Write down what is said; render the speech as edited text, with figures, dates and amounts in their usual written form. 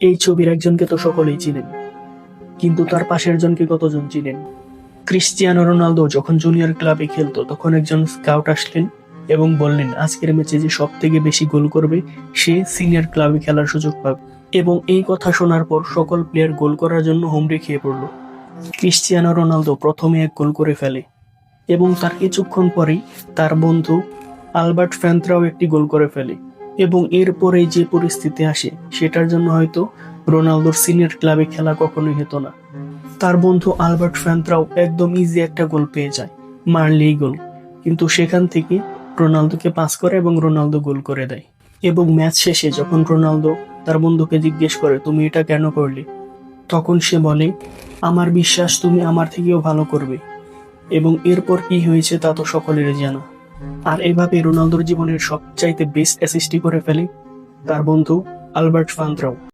এই ছবির একজনকে তো সকলেই চিনেন, কিন্তু তার পাশের জনকে কতজন চিনেন? ক্রিস্টিয়ানো রোনালদো যখন জুনিয়র ক্লাবে খেলতো তখন একজন স্কাউট আসলেন এবং বললেন আজকের ম্যাচে যে সব থেকে বেশি গোল করবে সে সিনিয়র ক্লাবে খেলার সুযোগ পাবে। এবং এই কথা শোনার পর সকল প্লেয়ার গোল করার জন্য হুমড়ি খেয়ে পড়ল। ক্রিস্টিয়ানো রোনালদো প্রথমে এক গোল করে ফেলে এবং তার কিছুক্ষণ পরেই তার বন্ধু আলবার্ট ফ্যান্ত্রাও একটি গোল করে ফেলে। এবং এরপরে যে পরিস্থিতি আসে সেটার জন্য হয়তো রোনালদোর সিনিয়র ক্লাবে খেলা কখনোই হতো না। তার বন্ধু আলবার্ট ফ্যান্ত্রাও একদম ইজি একটা গোল পেয়ে যায়, মারলেই গোল, কিন্তু সেখান থেকে রোনালদোকে পাস করে এবং রোনালদো গোল করে দেয়। এবং ম্যাচ শেষে যখন রোনালদো তার বন্ধুকে জিজ্ঞেস করে তুমি এটা কেন করলে, তখন সে বলে আমার বিশ্বাস তুমি আমার থেকেও ভালো করবে। এবং এরপর কি হয়েছে তা তো সকলেরই জানা। আর এভাবে রোনালদোর জীবনের সবচাইতে বেস্ট অ্যাসিস্টই করে ফেলে তার বন্ধু আলবার্ট ফ্যান্ত্রাও।